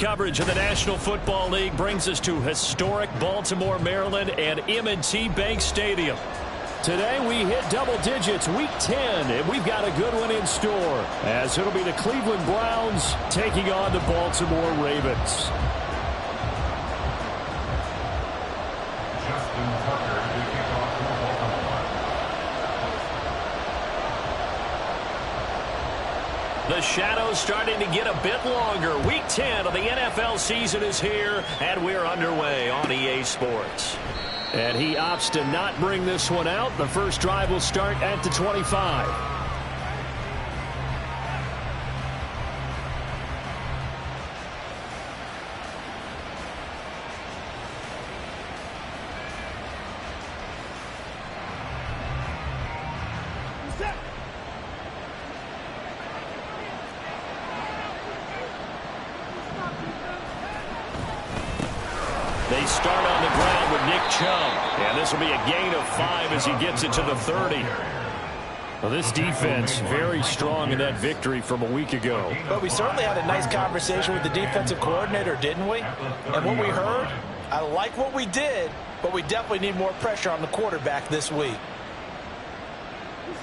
coverage of the National Football League brings us to historic Baltimore, Maryland, and M&T Bank Stadium. Today we hit double digits, week 10, and we've got a good one in store, as it'll be the Cleveland Browns taking on the Baltimore Ravens. The shadow's starting to get a bit longer. Week 10 of the NFL season is here, and we're underway on EA Sports. And he opts to not bring this one out. The first drive will start at the 25. They start on the ground with Nick Chubb. And this will be a gain of 5 as he gets it to the 30. Well, this defense very strong in that victory from a week ago. But we certainly had a nice conversation with the defensive coordinator, didn't we? And what we heard, I like what we did, but we definitely need more pressure on the quarterback this week.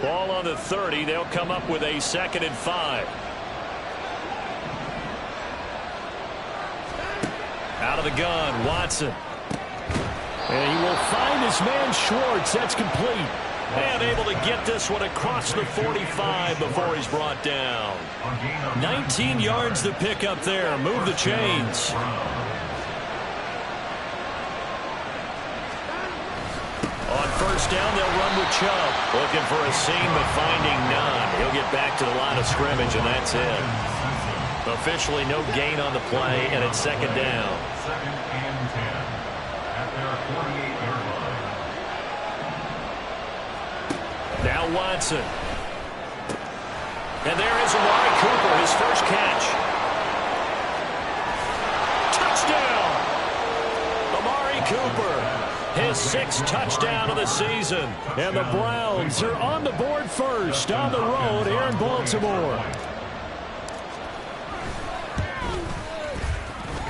Ball on the 30. They'll come up with a 2nd and 5. Out of the gun, Watson. And he will find his man Schwartz. That's complete. And able to get this one across the 45 before he's brought down. 19 yards to pick up there. Move the chains. On first down, they'll run with Chubb. Looking for a seam, but finding none. He'll get back to the line of scrimmage, and that's it. Officially no gain on the play, and it's 2nd down. 2nd and 10 at their 48-yard line. Now Watson. And there is Amari Cooper, his first catch. Touchdown! Amari Cooper, his 6th touchdown of the season. And the Browns are on the board first on the road here in Baltimore.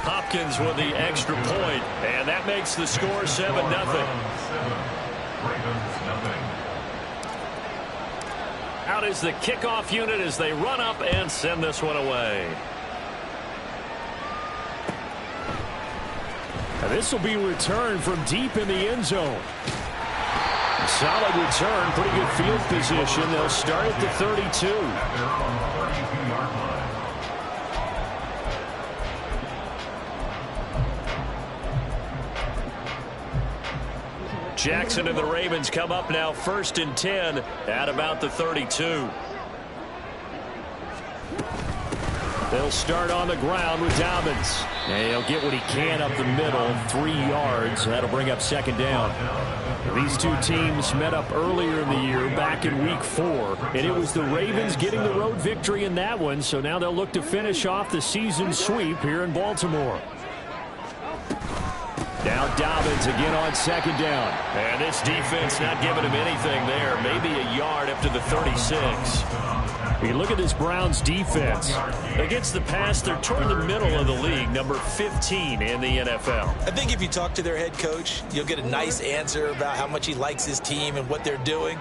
Hopkins with the extra point, and that makes the score 7-0. Out is the kickoff unit as they run up and send this one away. And this will be returned from deep in the end zone. Solid return, pretty good field position. They'll start at the 32. Jackson and the Ravens come up now 1st and 10 at about the 32. They'll start on the ground with Dobbins. And he'll get what he can up the middle, 3 yards. That'll bring up 2nd down. These two teams met up earlier in the year, back in week 4. And it was the Ravens getting the road victory in that one. So now they'll look to finish off the season sweep here in Baltimore. Now Dobbins again on 2nd down. And this defense not giving him anything there. Maybe a yard up to the 36. You look at this Browns defense. Against the pass, they're toward the middle of the league, number 15 in the NFL. I think if you talk to their head coach, you'll get a nice answer about how much he likes his team and what they're doing.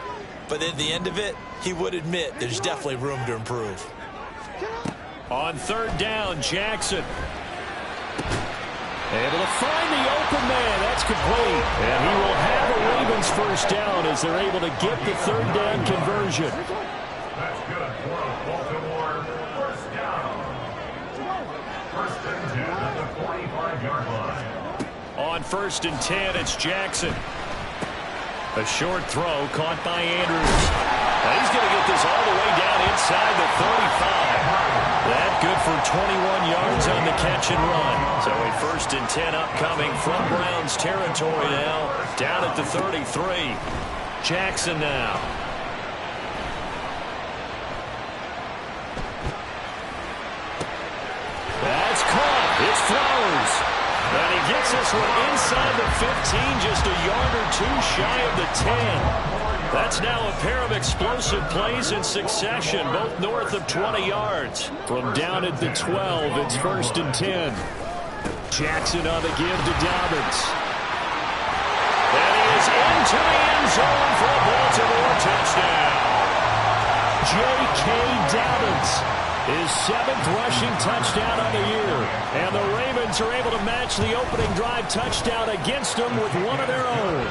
But at the end of it, he would admit there's definitely room to improve. On 3rd down, Jackson. Able to find the open man. That's complete. And he will have a Ravens first down as they're able to get the 3rd down conversion. That's good for Baltimore. First down. 1st and 10 at the 45-yard line. On 1st and 10, it's Jackson. A short throw caught by Andrews. Now he's going to get this all the way down inside the 35. That good for 21 yards on the catch and run. So a 1st and 10 upcoming from Browns territory now. Down at the 33. Jackson now. That's caught. It's Flowers. And he gets this one inside the 15, just a yard or two shy of the 10. That's now a pair of explosive plays in succession, both north of 20 yards. From down at the 12, it's 1st and 10. Jackson on the give to Dobbins. And he is into the end zone for a Baltimore touchdown. J.K. Dobbins, his 7th rushing touchdown on the year. And the Ravens are able to match the opening drive touchdown against them with one of their own.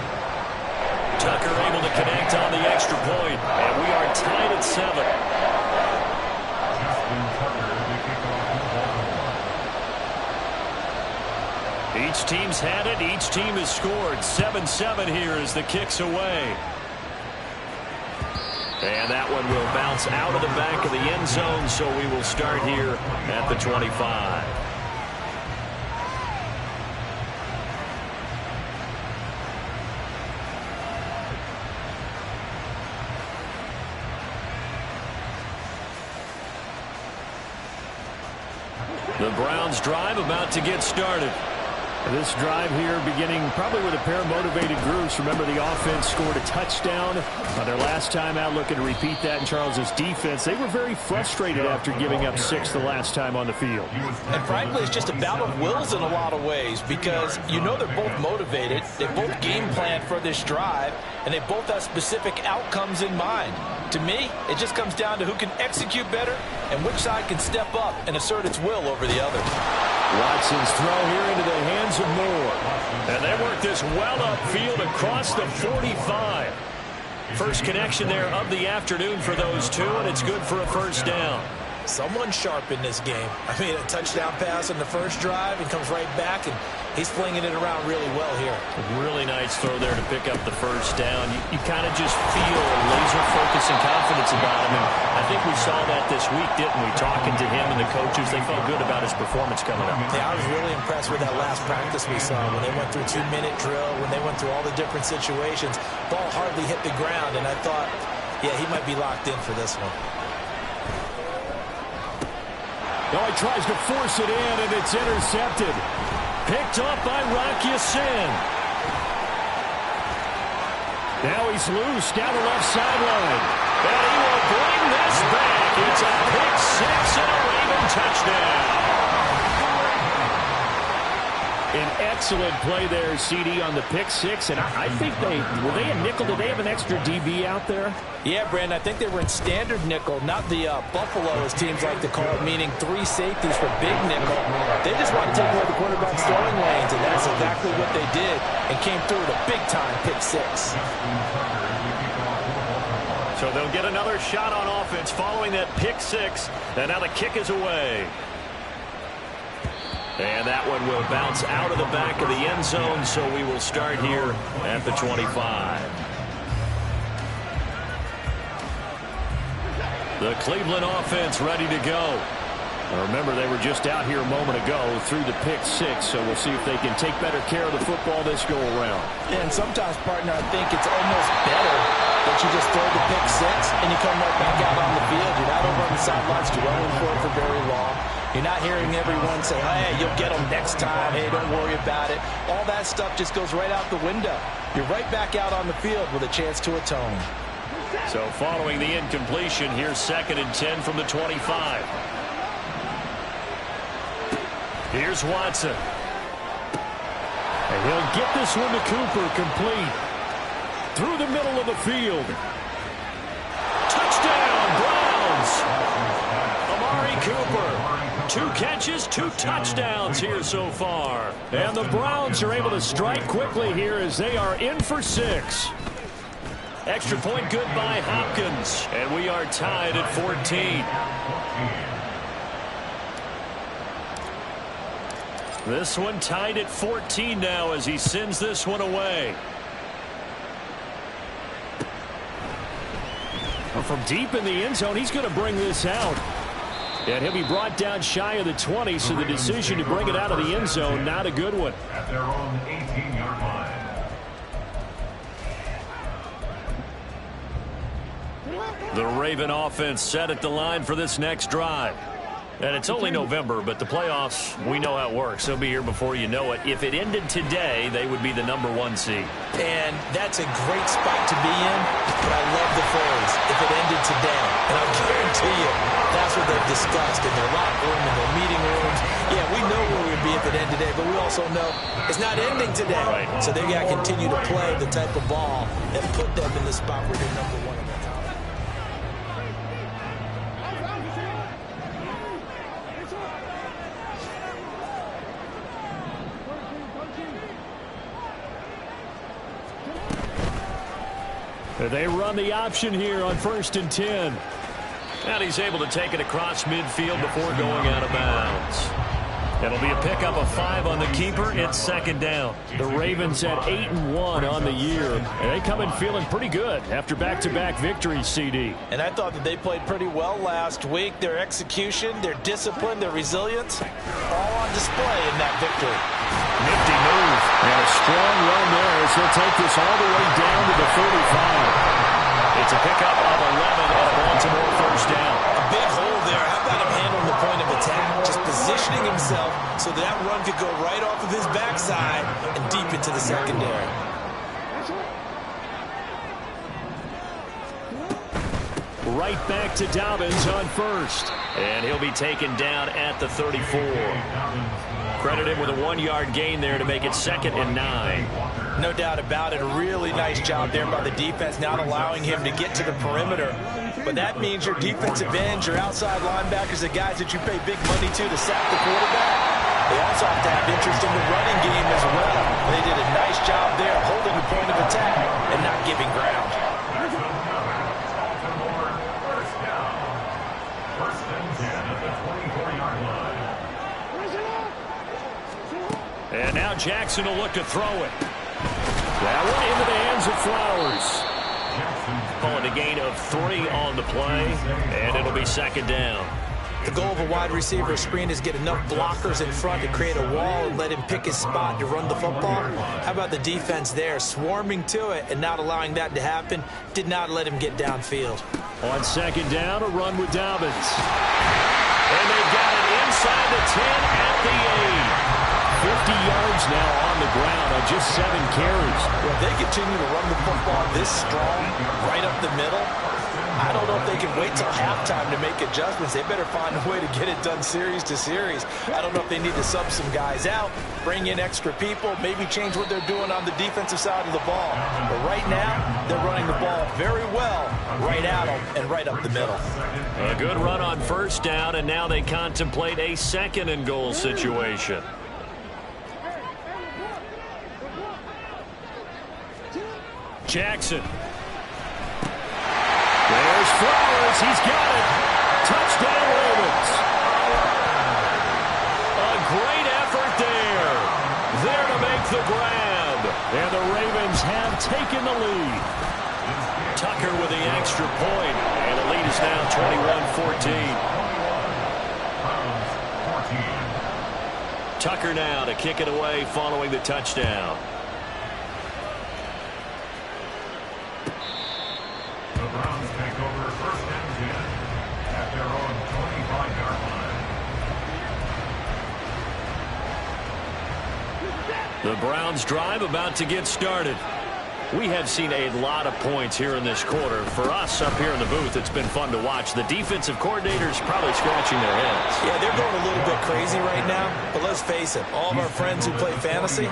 Tucker able to connect on the extra point, and we are tied at 7. Each team's had it. Each team has scored. 7-7 here as the kick's away. And that one will bounce out of the back of the end zone, so we will start here at the 25. The Browns drive about to get started. This drive here beginning probably with a pair of motivated groups. Remember, the offense scored a touchdown on their last time out, looking to repeat that in Charles's defense. They were very frustrated after giving up 6 the last time on the field. And frankly, it's just a battle of wills in a lot of ways because you know they're both motivated. They both game planned for this drive, and they both have specific outcomes in mind. To me, it just comes down to who can execute better and which side can step up and assert its will over the other. Watson's throw here into the hands of Moore. And they work this well upfield across the 45. First connection there of the afternoon for those two, and it's good for a 1st down. Someone sharp in this game. I mean, a touchdown pass on the first drive and comes right back, and he's flinging it around really well here. Really nice throw there to pick up the 1st down. You kind of just feel a laser focus and confidence about him, and I think we saw that this week, didn't we? Talking to him and the coaches, they felt good about his performance coming up. Yeah, I was really impressed with that last practice we saw when they went through 2-minute drill, when they went through all the different situations. Ball hardly hit the ground, and I thought, yeah, he might be locked in for this one. Oh, he tries to force it in, and it's intercepted. Picked up by Rock Ya-Sin. Now he's loose down the left sideline. And he will bring this back. It's a pick 6 and a Raven touchdown. An excellent play there, CD, on the pick 6. And I think were they a nickel? Did they have an extra DB out there? Yeah, Brandon, I think they were in standard nickel, not the Buffalo, as teams like to call it, meaning 3 safeties for big nickel. They just want to take away the quarterback's throwing lanes, and that's exactly what they did, and came through with a big-time pick 6. So they'll get another shot on offense following that pick 6, and now the kick is away. And that one will bounce out of the back of the end zone, so we will start here at the 25. The Cleveland offense ready to go. Now remember, they were just out here a moment ago through the pick 6, so we'll see if they can take better care of the football this go-around. And sometimes, partner, I think it's almost better that you just throw the pick 6 and you come right back out on the field. You're not over on the sidelines dwelling for it for very long. You're not hearing everyone say, hey, you'll get them next time. Hey, don't worry about it. All that stuff just goes right out the window. You're right back out on the field with a chance to atone. So following the incompletion, here's 2nd and 10 from the 25. Here's Watson. And he'll get this one to Cooper, complete. Through the middle of the field. Touchdown, Browns! Amari Cooper. 2 catches, 2 touchdowns here so far. And the Browns are able to strike quickly here as they are in for 6. Extra point good by Hopkins. And we are tied at 14. This one tied at 14 now as he sends this one away. From deep in the end zone, he's going to bring this out. And he'll be brought down shy of the 20, so the decision to bring it out of the end zone, not a good one. At their own 18-yard line. The Raven offense set at the line for this next drive. And it's only November, but the playoffs, we know how it works. They'll be here before you know it. If it ended today, they would be the #1 seed. And that's a great spot to be in, but I love the phrase, if it ended today. And I'll guarantee you, that's what they've discussed in their locker room, in their meeting rooms. Yeah, we know where we'd be if it ended today, but we also know it's not ending today. Right. So they've got to continue to play the type of ball that put them in the spot where they're #1 in the conference. They run the option here on 1st and 10. And he's able to take it across midfield before going out of bounds. It'll be a pickup of 5 on the keeper. It's 2nd down. The Ravens at 8-1 on the year. And they come in feeling pretty good after back-to-back victories, CD. And I thought that they played pretty well last week. Their execution, their discipline, their resilience, all on display in that victory. Nifty move. And a strong run there as he'll take this all the way down to the 35. It's a pickup of 11 and a Baltimore 1st down. A big hole there. How about him handling the point of attack? Just positioning himself so that run could go right off of his backside and deep into the secondary. Right back to Dobbins on 1st. And he'll be taken down at the 34. Credit him with a 1-yard gain there to make it 2nd and 9. No doubt about it. A really nice job there by the defense, not allowing him to get to the perimeter. But that means your defensive ends, your outside linebackers, the guys that you pay big money to sack the quarterback, they also have to have interest in the running game as well. They did a nice job there holding the point of attack and not giving ground. And now Jackson will look to throw it. That one into the hands of Flowers. Calling a gain of 3 on the play, and it'll be 2nd down. The goal of a wide receiver screen is get enough blockers in front to create a wall and let him pick his spot to run the football. How about the defense there, swarming to it and not allowing that to happen? Did not let him get downfield. On 2nd down, a run with Dobbins. And they got it inside the 10 at the 8. 50 yards now on the ground on just 7 carries. Well, if they continue to run the football this strong, right up the middle, I don't know if they can wait till halftime to make adjustments. They better find a way to get it done series to series. I don't know if they need to sub some guys out, bring in extra people, maybe change what they're doing on the defensive side of the ball. But right now, they're running the ball very well, right at them and right up the middle. A good run on 1st down, and now they contemplate a 2nd and goal situation. Jackson. There's Flowers. He's got it. Touchdown, Ravens. A great effort there. There to make the grab. And the Ravens have taken the lead. Tucker with the extra point. And the lead is now 21-14. Tucker now to kick it away following the touchdown. The Browns take over 1st and 10 at their own 25-yard line. The Browns drive about to get started. We have seen a lot of points here in this quarter. For us up here in the booth, it's been fun to watch. The defensive coordinators probably scratching their heads. Yeah, they're going a little bit crazy right now. But let's face it, all of our friends who play fantasy,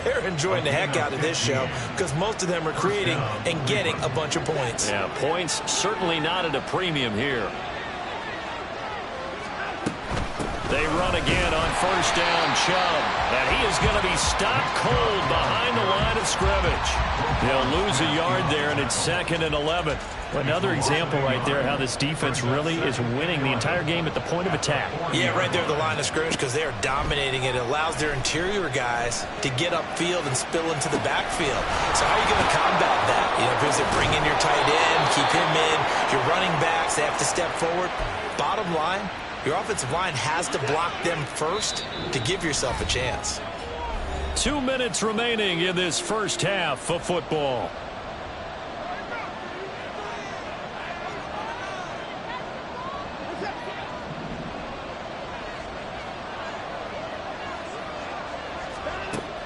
they're enjoying the heck out of this show because most of them are creating and getting a bunch of points. Yeah, points certainly not at a premium here. They run again on 1st down, Chubb. And he is going to be stopped cold behind the line of scrimmage. They'll lose a yard there, and it's 2nd and 11. Another example right there how this defense really is winning the entire game at the point of attack. Yeah, right there at the line of scrimmage because they are dominating it. It allows their interior guys to get upfield and spill into the backfield. So how are you going to combat that? You know, because they bring in your tight end, keep him in. Your running backs, they have to step forward. Bottom line, your offensive line has to block them first to give yourself a chance. 2 minutes remaining in this first half of football.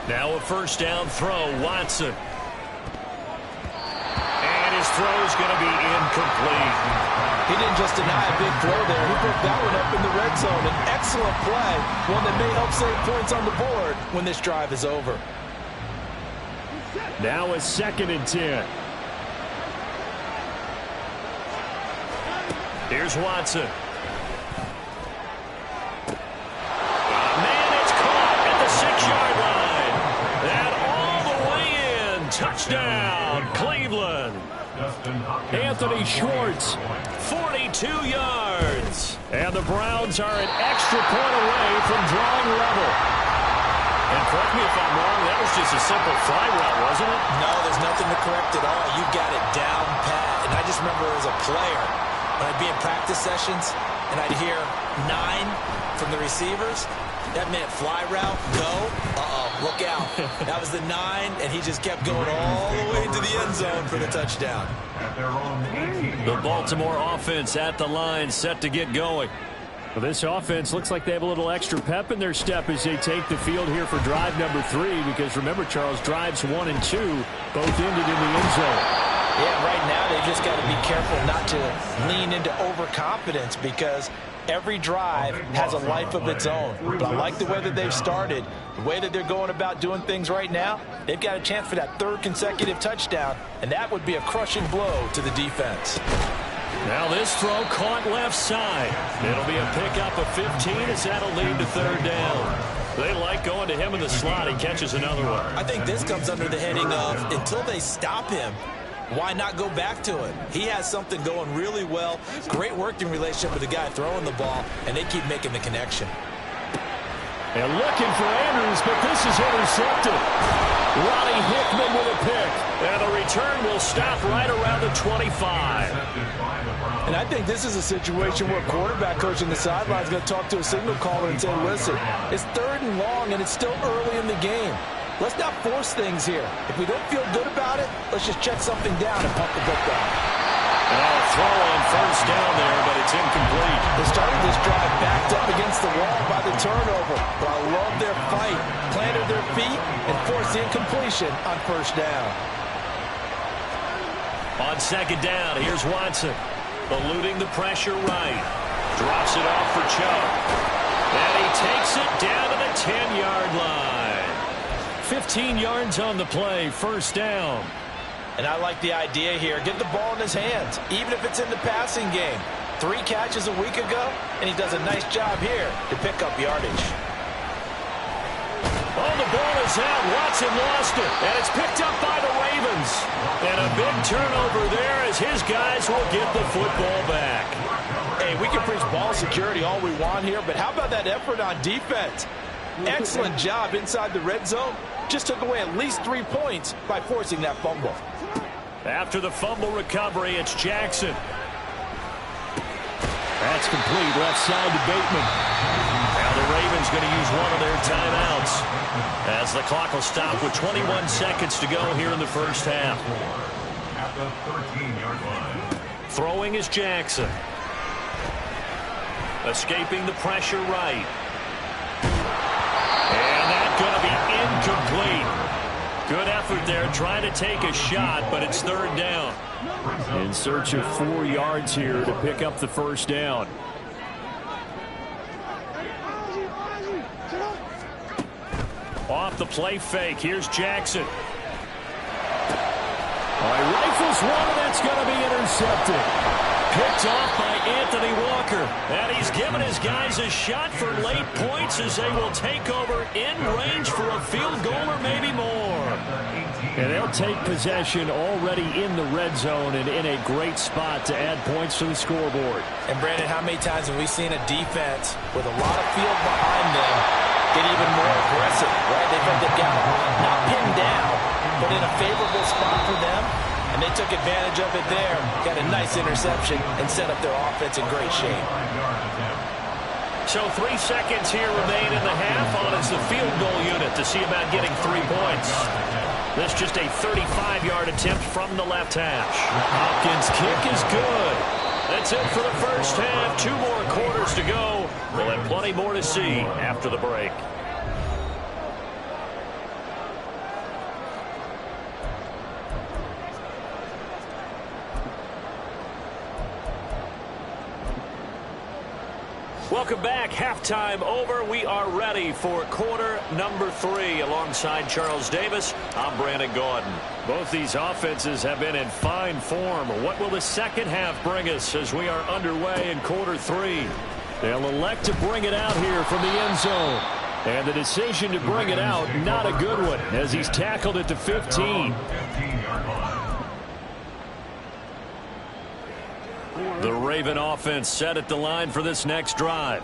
Now a first down throw, Watson. And his throw is going to be incomplete. He didn't just deny a big throw there. He put that one up in the red zone. An excellent play, one that may help save points on the board when this drive is over. Now a 2nd and 10. Here's Watson. Man, it's caught at the 6-yard line. And all the way in. Touchdown, Cleveland. Anthony Schwartz. 42 yards. And the Browns are an extra point away from drawing level. And correct me if I'm wrong, that was just a simple fly route, wasn't it? No, there's nothing to correct at all. You got it down pat. And I just remember as a player, when I'd be in practice sessions and I'd hear 9 from the receivers, that meant fly route, go, look out. That was the 9, and he just kept going all the way to the end zone for the touchdown. The Baltimore offense at the line, set to get going. Well, this offense looks like they have a little extra pep in their step as they take the field here for drive number 3, because remember, Charles, drives 1 and 2 both ended in the end zone. Yeah, right now they've just got to be careful not to lean into overconfidence, because every drive has a life of its own. But I like the way that they've started, the way that they're going about doing things right now. They've got a chance for that 3rd consecutive touchdown, and that would be a crushing blow to the defense. Now this throw caught left side. It'll be a pickup of 15 as that'll lead to 3rd down. They like going to him in the slot. He catches another one. I think this comes under the heading of, until they stop him, why not go back to it? He has something going really well. Great working relationship with the guy throwing the ball, and they keep making the connection. And looking for Andrews, but this is intercepted. Ronnie Hickman with a pick. And the return will stop right around the 25. And I think this is a situation where a quarterback coach on the sideline is going to talk to a signal caller and say, listen, it's 3rd and long, and it's still early in the game. Let's not force things here. If we don't feel good about it, let's just check something down and pump the book down. Now a throw on first down there, but it's incomplete. They started this drive backed up against the wall by the turnover, but I love their fight, planted their feet, and forced the incompletion on first down. On 2nd down, here's Watson, eluding the pressure right. Drops it off for Chubb. And he takes it down to the 10-yard line. 15 yards on the play, first down. And I like the idea here. Get the ball in his hands, even if it's in the passing game. 3 catches a week ago, and he does a nice job here to pick up yardage. Oh, the ball is out. Watson lost it, and it's picked up by the Ravens. And a big turnover there as his guys will get the football back. Hey, we can preach ball security all we want here, but how about that effort on defense? Excellent job inside the red zone. Just took away at least 3 points by forcing that fumble. After the fumble recovery, it's Jackson. That's complete, left side to Bateman. Now the Ravens going to use one of their timeouts as the clock will stop with 21 seconds to go here in the first half. At the 13-yard line. Throwing is Jackson. Escaping the pressure right. And that's going to be incomplete. Good effort there, trying to take a shot, but it's 3rd down. In search of 4 yards here to pick up the first down. Off the play fake, here's Jackson. All right, rifles one, and that's going to be intercepted. Picked off by Anthony Walker. And he's given his guys a shot for late points as they will take over in range for a field goal or maybe more. And they'll take possession already in the red zone and in a great spot to add points to the scoreboard. And Brandon, how many times have we seen a defense with a lot of field behind them get even more aggressive, right? They've got not pinned down, but in a favorable spot for them. And they took advantage of it there, got a nice interception, and set up their offense in great shape. So 3 seconds here remain in the half on as the field goal unit to see about getting 3 points. This just a 35-yard attempt from the left hash. Hopkins' kick is good. That's it for the first half. 2 more quarters to go. We'll have plenty more to see after the break. Welcome back. Halftime over. We are ready for quarter number 3. Alongside Charles Davis, I'm Brandon Gaudin. Both these offenses have been in fine form. What will the second half bring us as we are underway in quarter 3? They'll elect to bring it out here from the end zone. And the decision to bring it out, not a good one, as he's tackled at the 15. The Raven offense set at the line for this next drive.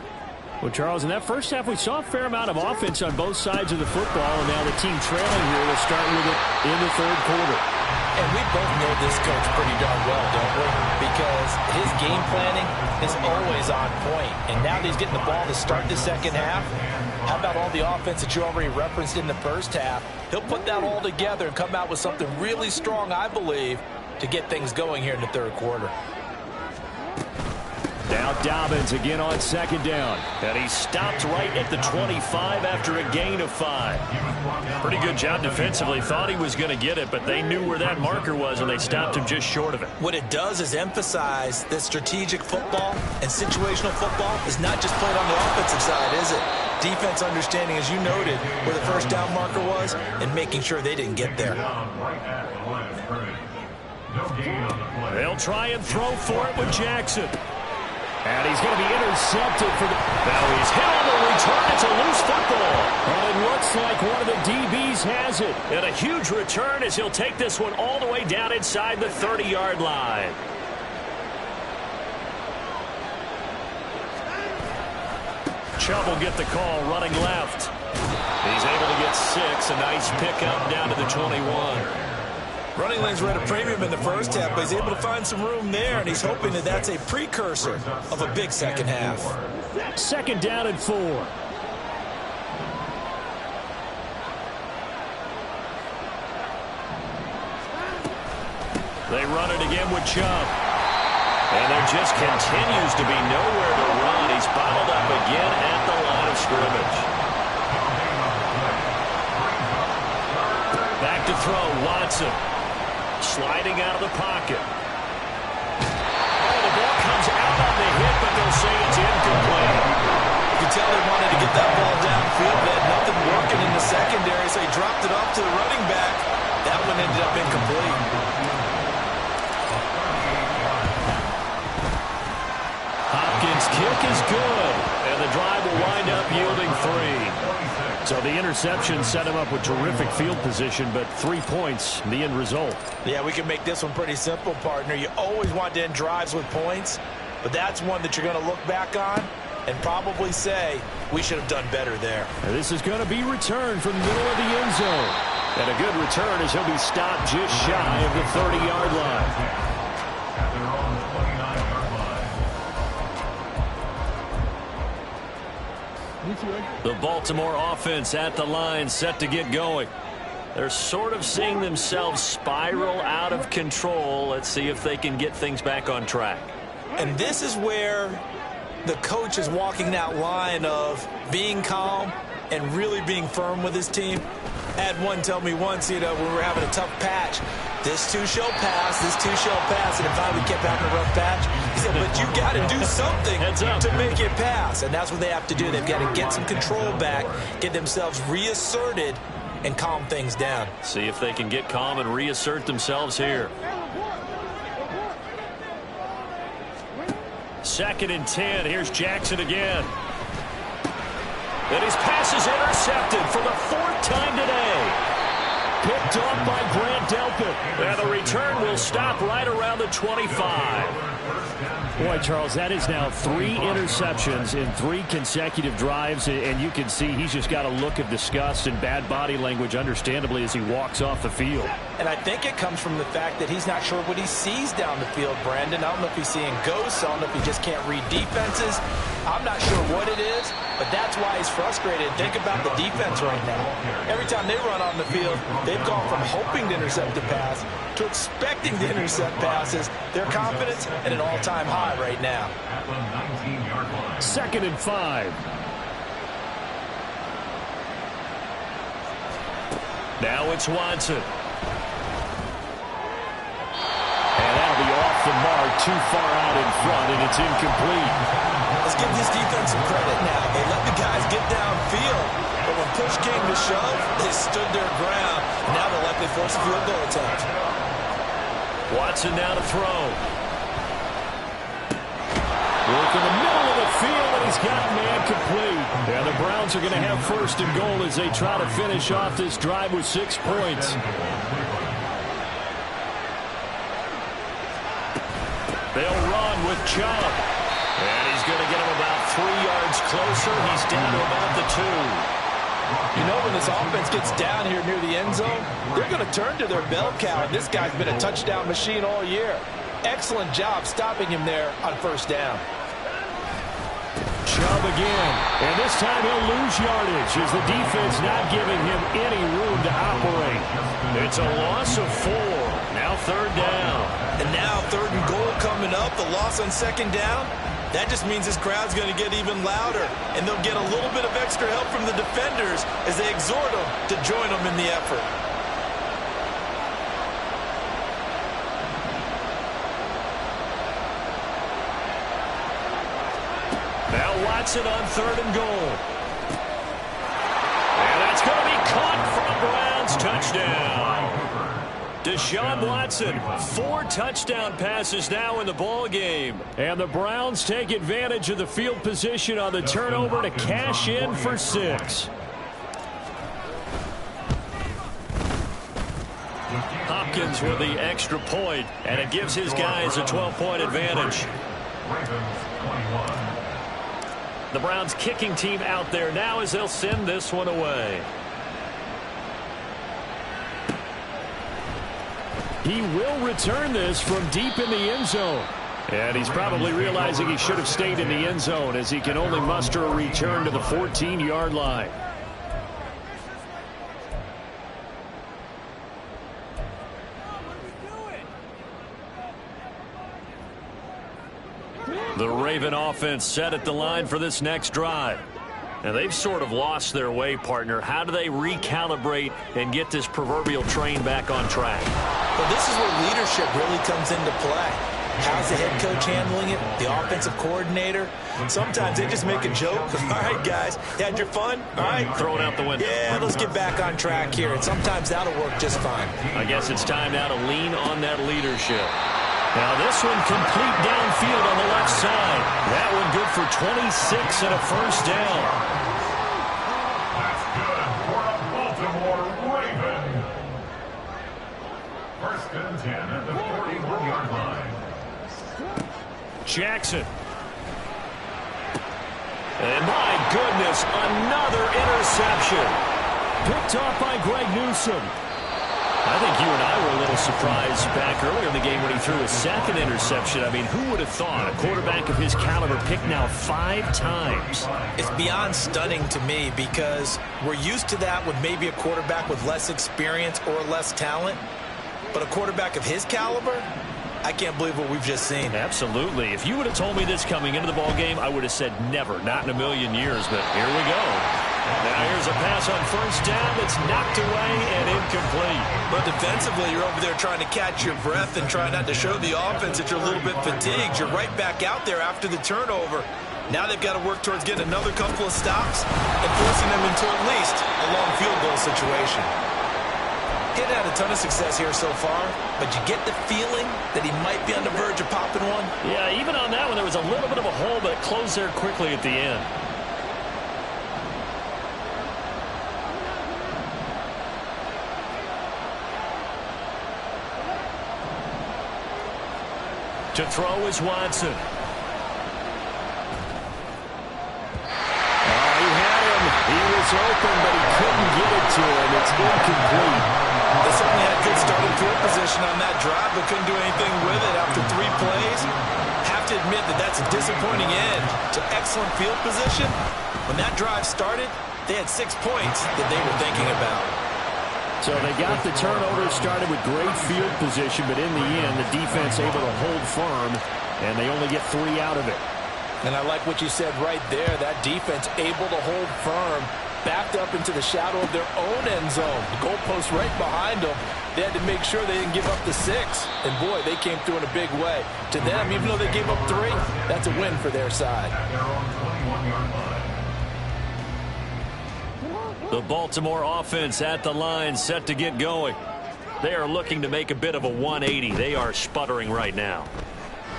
Well, Charles, in that first half, we saw a fair amount of offense on both sides of the football, and now the team trailing here will start with it in the third quarter. And we both know this coach pretty darn well, don't we? Because his game planning is always on point. And now that he's getting the ball to start the second half, how about all the offense that you already referenced in the first half? He'll put that all together and come out with something really strong, I believe, to get things going here in the third quarter. Now Dobbins again on second down. And he stopped right at the 25 after a gain of 5. Pretty good job defensively. Thought he was going to get it, but they knew where that marker was, and they stopped him just short of it. What it does is emphasize that strategic football and situational football is not just played on the offensive side, is it? Defense understanding, as you noted, where the first down marker was and making sure they didn't get there. They'll try and throw for it with Jackson. And he's going to be intercepted for the... Now he's hit on the return. It's a loose football. And it looks like one of the DBs has it. And a huge return as he'll take this one all the way down inside the 30-yard line. Chubb will get the call running left. He's able to get 6. A nice pickup down to the 21. Running lanes were at a premium in the first half, but he's able to find some room there, and he's hoping that that's a precursor of a big second half. Second down and 4. They run it again with Chubb. And there just continues to be nowhere to run. He's bottled up again at the line of scrimmage. Back to throw, Watson. Sliding out of the pocket. Oh, the ball comes out on the hit, but they'll say it's incomplete. You can tell they wanted to get that ball downfield. They had nothing working in the secondary, so he dropped it off to the running back. That one ended up incomplete. Hopkins' kick is good, and the drive will wind up yielding 3. So the interception set him up with terrific field position, but 3 points, the end result. Yeah, we can make this one pretty simple, partner. You always want to end drives with points, but that's one that you're going to look back on and probably say, we should have done better there. And this is going to be returned from the middle of the end zone. And a good return as he'll be stopped just shy of the 30-yard line. The Baltimore offense at the line, set to get going. They're sort of seeing themselves spiral out of control. Let's see if they can get things back on track. And this is where the coach is walking that line of being calm and really being firm with his team. I had one tell me once, when we were having a tough patch, this too shall pass, this too shall pass, and finally we kept having a rough patch. He said, but you got to do something to make it pass, and that's what they have to do. They've got to get some control back, get themselves reasserted, and calm things down. See if they can get calm and reassert themselves here. 2nd and 10. Here's Jackson again. And his pass is intercepted for the 4th time today. Picked off by Grant Delpit. And the return will stop right around the 25. Boy, Charles, that is now 3 interceptions in 3 consecutive drives, and you can see he's just got a look of disgust and bad body language, understandably, as he walks off the field. And I think it comes from the fact that he's not sure what he sees down the field, Brandon. I don't know if he's seeing ghosts. I don't know if he just can't read defenses. I'm not sure what it is, but that's why he's frustrated. Think about the defense right now. Every time they run on the field, they've gone from hoping to intercept a pass to expecting to intercept passes. Their confidence at an all-time high right now. 2nd and 5. Now it's Watson. And that'll be off the mark, too far out in front, and it's incomplete. Let's give this defense some credit now. They let the guys get downfield, but when push came to shove, they stood their ground. Now they'll likely force a field goal attempt. Watson now to throw. Work in the middle of the field, and he's got man complete. And the Browns are going to have first and goal as they try to finish off this drive with 6 points. They'll run with Chubb. And he's going to get him about 3 yards closer. He's down to about the 2. You know, when this offense gets down here near the end zone, they're going to turn to their bell cow, and this guy's been a touchdown machine all year. Excellent job stopping him there on first down. Chubb again, and this time he'll lose yardage as the defense not giving him any room to operate. It's a loss of 4. Now third down. And now third and goal coming up, the loss on second down. That just means this crowd's going to get even louder, and they'll get a little bit of extra help from the defenders as they exhort them to join them in the effort. Now Watson on third and goal. And that's going to be caught for a Browns touchdown. Deshaun Watson, 4 touchdown passes now in the ball game. And the Browns take advantage of the field position on the turnover to cash in for 6. Hopkins with the extra point, and it gives his guys a 12-point advantage. The Browns kicking team out there now as they'll send this one away. He will return this from deep in the end zone. And he's probably realizing he should have stayed in the end zone as he can only muster a return to the 14-yard line. The Raven offense set at the line for this next drive. And they've sort of lost their way, partner. How do they recalibrate and get this proverbial train back on track? Well, this is where leadership really comes into play. How's the head coach handling it? The offensive coordinator? Sometimes they just make a joke. All right, guys, you had your fun? All right. Throw it out the window. Yeah, let's get back on track here. And sometimes that'll work just fine. I guess it's time now to lean on that leadership. Now this one complete downfield on the left side. That one good for 26 and a first down. That's good for a Baltimore Raven. First and 10 at the 41-yard line. Jackson. And my goodness, another interception. Picked off by Greg Newsome. I think you and I were a little surprised back earlier in the game when he threw a second interception. I mean, who would have thought a quarterback of his caliber picked now 5 times? It's beyond stunning to me because we're used to that with maybe a quarterback with less experience or less talent. But a quarterback of his caliber, I can't believe what we've just seen. Absolutely. If you would have told me this coming into the ballgame, I would have said never, not in a million years. But here we go. Now here's a pass on first down that's knocked away and incomplete. But defensively, you're over there trying to catch your breath and try not to show the offense that you're a little bit fatigued. You're right back out there after the turnover. Now they've got to work towards getting another couple of stops and forcing them into at least a long field goal situation. He's had a ton of success here so far, but you get the feeling that he might be on the verge of popping one. Yeah, even on that one, there was a little bit of a hole, but it closed there quickly at the end. To throw is Watson. Oh, he had him. He was open, but he couldn't get it to him. It's incomplete. They certainly had good starting field position on that drive, but couldn't do anything with it after 3 plays. Have to admit that that's a disappointing end to excellent field position. When that drive started, they had 6 points that they were thinking about. So they got the turnover started with great field position, but in the end, the defense able to hold firm, and they only get 3 out of it. And I like what you said right there, that defense able to hold firm backed up into the shadow of their own end zone. The goalpost right behind them. They had to make sure they didn't give up the 6. And, boy, they came through in a big way. To them, even though they gave up 3, that's a win for their side. The Baltimore offense at the line, set to get going. They are looking to make a bit of a 180. They are sputtering right now.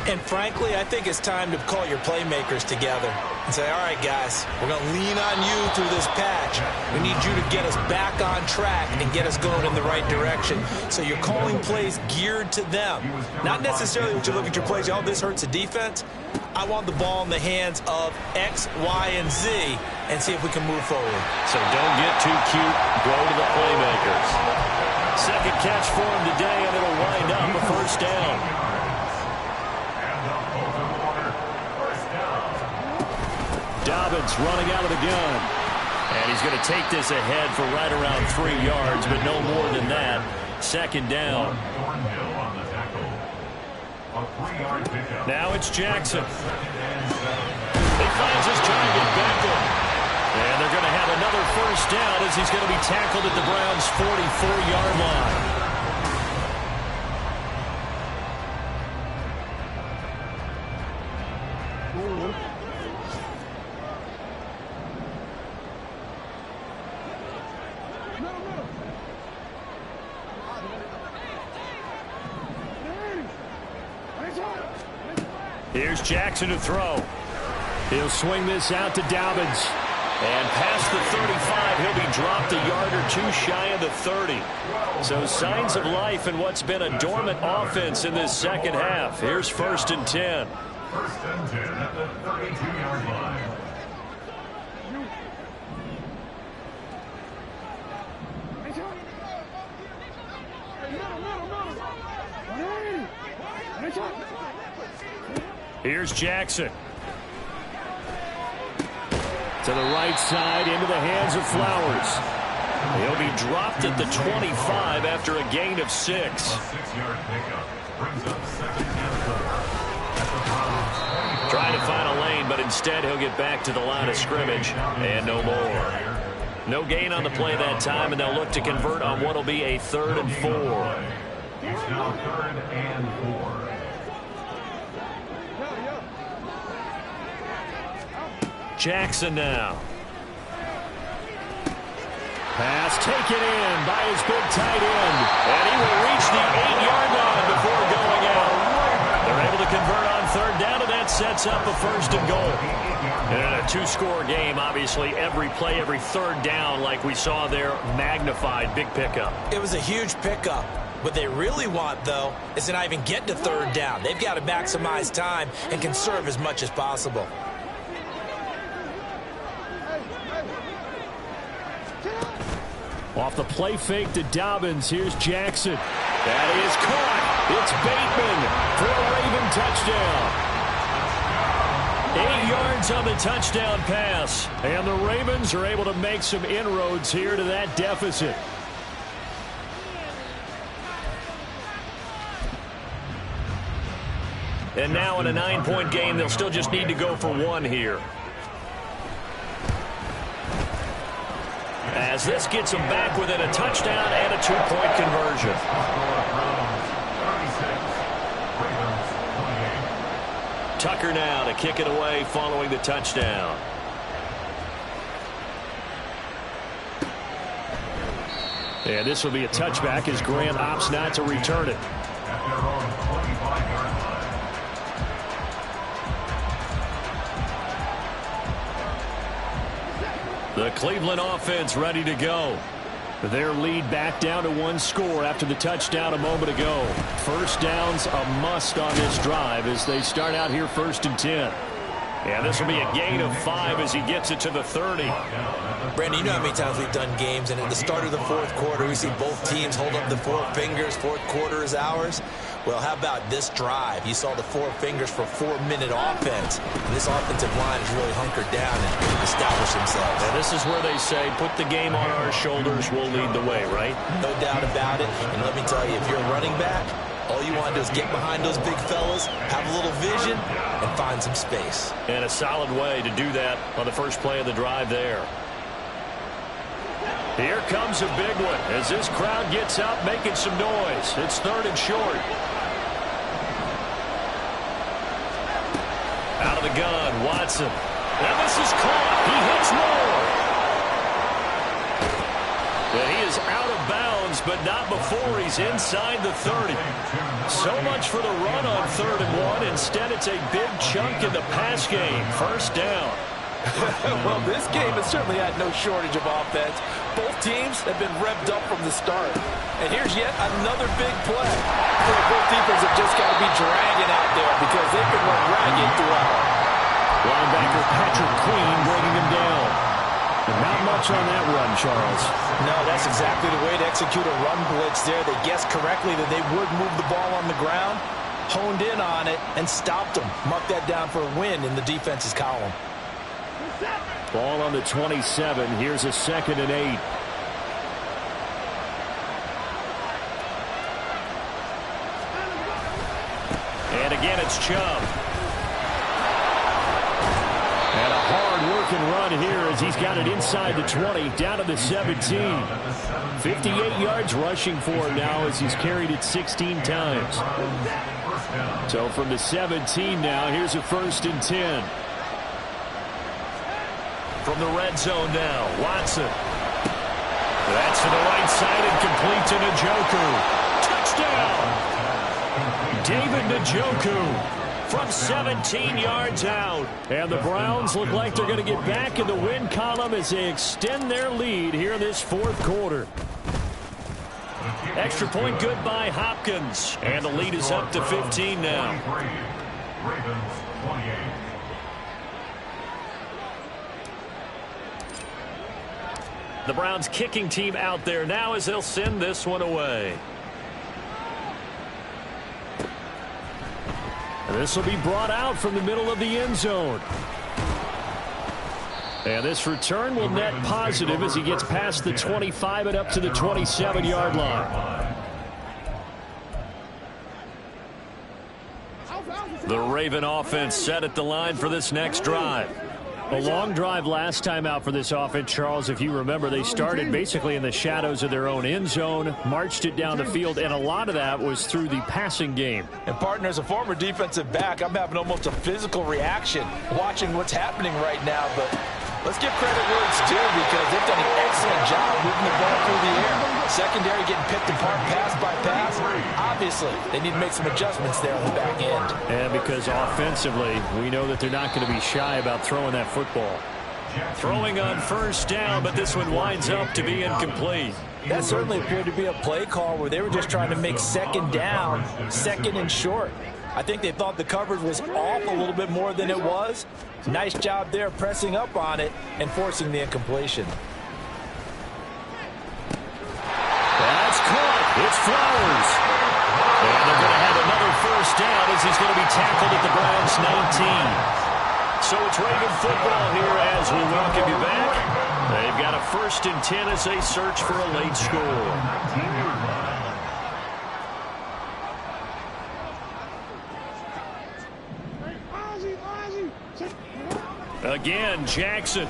And frankly, I think it's time to call your playmakers together and say, all right, guys, we're going to lean on you through this patch. We need you to get us back on track and get us going in the right direction. So you're calling plays geared to them. Not necessarily when you look at your plays, oh, this hurts the defense. I want the ball in the hands of X, Y, and Z and see if we can move forward. So don't get too cute. Go to the playmakers. Second catch for him today, and it'll wind up a first down. Dobbins running out of the gun. And he's going to take this ahead for right around 3 yards, but no more than that. Second down. Now it's Jackson. He finds his target, Beckham. And they're going to have another first down as he's going to be tackled at the Browns' 44-yard line. Here's Jackson to throw. He'll swing this out to Dobbins. And past the 35, he'll be dropped a yard or 2 shy of the 30. So signs of life in what's been a dormant offense in this second half. Here's 1st and 10. 1st and 10 at the 32-yard line. Here's Jackson. To the right side, into the hands of Flowers. He'll be dropped at the 25 after a gain of 6. A 6-yard pickup brings up 2nd and 4. Trying to find a lane, but instead he'll get back to the line of scrimmage and no more. No gain on the play that time, and they'll look to convert on what will be a 3rd and 4. It's now 3rd and 4. Jackson now. Pass taken in by his big tight end. And he will reach the 8-yard line before going out. They're able to convert on 3rd down, and that sets up a 1st and goal. And in a 2-score game, obviously every play, every 3rd down, like we saw there, magnified, big pickup. It was a huge pickup. What they really want, though, is to not even get to 3rd down. They've got to maximize time and conserve as much as possible. Off the play fake to Dobbins, here's Jackson. That is caught. It's Bateman for a Raven touchdown. 8 yards on the touchdown pass. And the Ravens are able to make some inroads here to that deficit. And now in a 9-point game, they'll still just need to go for 1 here. As this gets them back within a touchdown and a 2-point conversion. Tucker now to kick it away following the touchdown. And this will be a touchback as Grant opts not to return it. The Cleveland offense ready to go. Their lead back down to 1 score after the touchdown a moment ago. First down's a must on this drive as they start out here 1st and 10. And this will be a gain of 5 as he gets it to the 30. Brandon, you know how many times we've done games, and at the start of the 4th quarter, we see both teams hold up the 4 fingers, 4th quarter is ours. Well, how about this drive? You saw the 4 fingers for 4-minute offense. And this offensive line has really hunkered down and established themselves. And this is where they say, put the game on our shoulders, we'll lead the way, right? No doubt about it. And let me tell you, if you're a running back, all you want to do is get behind those big fellas, have a little vision, and find some space. And a solid way to do that on the first play of the drive there. Here comes a big one as this crowd gets out making some noise. It's 3rd and short. Out of the gun, Watson. And this is caught. He hits Moore. And he is out of bounds, but not before he's inside the 30. So much for the run on 3rd and 1. Instead, it's a big chunk in the pass game. 1st down. Well, this game has certainly had no shortage of offense. Both teams have been revved up from the start. And here's yet another big play. Both defenses have just got to be dragging out there because they've been run ragged throughout. Linebacker Patrick Queen bringing him down. And not much on that run, Charles. No, that's exactly the way to execute a run blitz there. They guessed correctly that they would move the ball on the ground, honed in on it, and stopped them. Mark that down for a win in the defense's column. Ball on the 27. Here's a 2nd and 8. And again, it's Chubb. And a hard-working run here as he's got it inside the 20, down to the 17. 58 yards rushing for him now as he's carried it 16 times. So from the 17 now, here's a 1st and 10. From the red zone now, Watson. That's to the right side and complete to Njoku. Touchdown! David Njoku from 17 yards out. And the Browns look like they're going to get back in the win column as they extend their lead here in this 4th quarter. Extra point good by Hopkins. And the lead is up to 15 now. Ravens 28. The Browns kicking team out there now as they'll send this one away. And this will be brought out from the middle of the end zone. And this return will net positive as he gets past the 25 and up to the 27-yard line. The Raven offense set at the line for this next drive. A long drive last time out for this offense, Charles. If you remember, they started basically in the shadows of their own end zone, marched it down the field, and a lot of that was through the passing game. And, partner, as a former defensive back, I'm having almost a physical reaction watching what's happening right now. But let's give credit where it's due because they've done an excellent job moving the ball through the air. Secondary getting picked apart pass by pass. Obviously, they need to make some adjustments there on the back end. And because offensively, we know that they're not going to be shy about throwing that football. Throwing on 1st down, but this one winds up to be incomplete. That certainly appeared to be a play call where they were just trying to make 2nd down, 2nd and short. I think they thought the coverage was off a little bit more than it was. Nice job there pressing up on it and forcing the incompletion. That's caught. It's Flowers. And they're going to have another 1st down as he's going to be tackled at the Browns' 19. So it's Raven football here as we welcome you back. They've got a 1st and 10 as they search for a late score. Again, Jackson.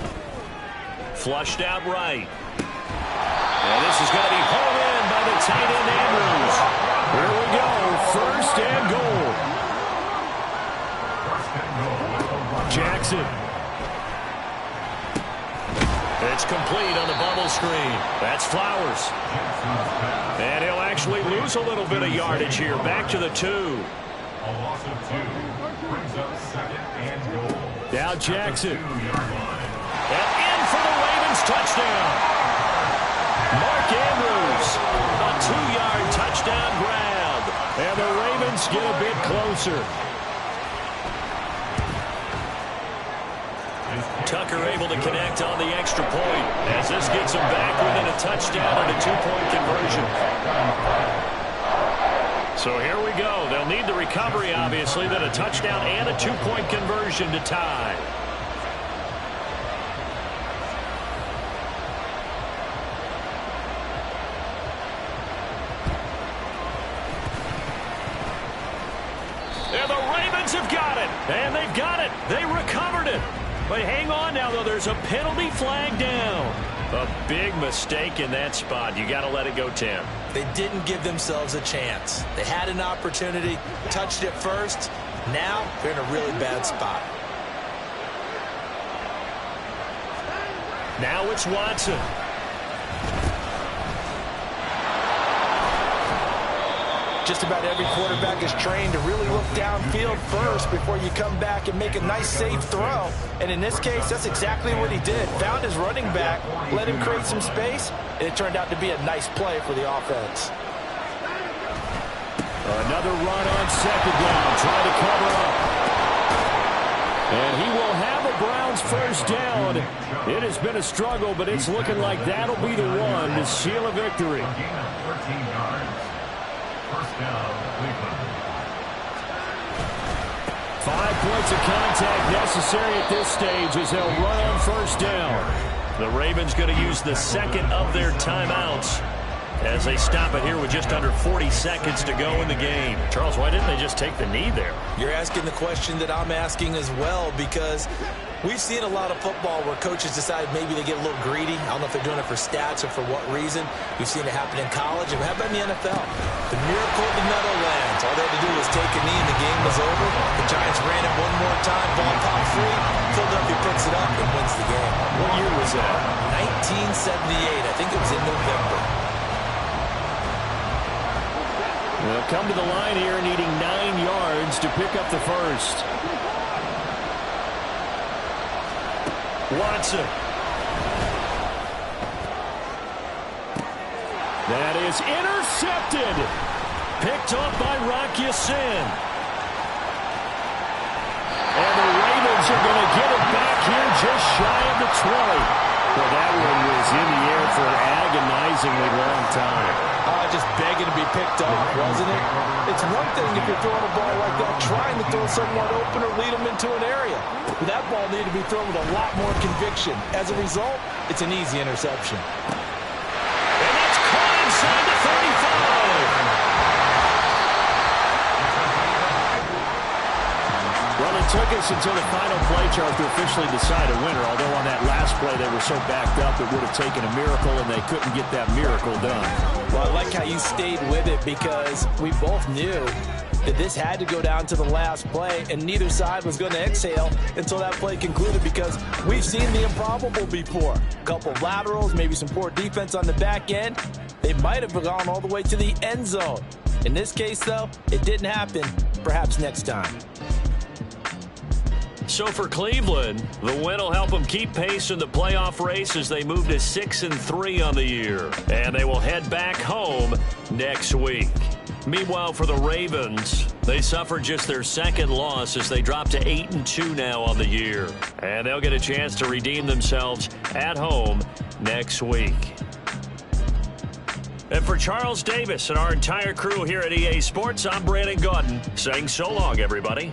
Flushed out right. And this is going to be hauled in by the tight end, Andrews. Here we go, 1st and goal. Jackson. It's complete on the bubble screen. That's Flowers. And he'll actually lose a little bit of yardage here. Back to the 2. A loss of 2 brings up 2nd and goal. Now Jackson. And in for the Ravens touchdown. Mark Andrews. A 2-yard touchdown grab. And the Ravens get a bit closer. Tucker able to connect on the extra point as this gets him back within a touchdown and a 2-point conversion. So here we go. They'll need the recovery, obviously, then a touchdown and a 2-point conversion to tie. And the Ravens have got it. And they've got it. They recovered it. But hang on now, though. There's a penalty flag down. A big mistake in that spot. You got to let it go 10. They didn't give themselves a chance. They had an opportunity, touched it first. Now they're in a really bad spot. Now it's Watson. Just about every quarterback is trained to really look downfield first before you come back and make a nice, safe throw. And in this case, that's exactly what he did. Found his running back, let him create some space, and it turned out to be a nice play for the offense. Another run on second down, trying to cover up. And he will have a Browns first down. It has been a struggle, but it's looking like that'll be the one to seal a victory. First down, Cleveland. 5 points of contact necessary at this stage as they'll run on first down. The Ravens going to use the second of their timeouts as they stop it here with just under 40 seconds to go in the game. Charles, why didn't they just take the knee there? You're asking the question that I'm asking as well, because we've seen a lot of football where coaches decide maybe they get a little greedy. I don't know if they're doing it for stats or for what reason. We've seen it happen in college. And how about in the NFL? The miracle of the Meadowlands. All they had to do was take a knee and the game was over. The Giants ran it one more time. Ball popped free. Philadelphia picks it up and wins the game. What year was that? 1978. I think it was in November. They'll come to the line here needing 9 yards to pick up the first. Watson. That is intercepted. Picked off by Rock Ya-Sin. And the Ravens are going to get it back here just shy of the 20. Well, that one was in the air for an agonizingly long time. Just begging to be picked up, wasn't it? It's one thing if you're throwing a ball like that, trying to throw someone open or lead them into an area. But that ball needed to be thrown with a lot more conviction. As a result, it's an easy interception. And that's caught inside the 35. Well, it took us until the final play, Charles, to officially decide a winner. Although on that last play they were so backed up it would have taken a miracle, and they couldn't get that miracle done. Well, I like how you stayed with it, because we both knew that this had to go down to the last play, and neither side was going to exhale until that play concluded, because we've seen the improbable before. A couple of laterals, maybe some poor defense on the back end. They might have gone all the way to the end zone. In this case, though, it didn't happen. Perhaps next time. So for Cleveland, the win will help them keep pace in the playoff race as they move to 6-3 on the year. And they will head back home next week. Meanwhile, for the Ravens, they suffered just their second loss as they drop to 8-2 now on the year. And they'll get a chance to redeem themselves at home next week. And for Charles Davis and our entire crew here at EA Sports, I'm Brandon Gaudin saying so long, everybody.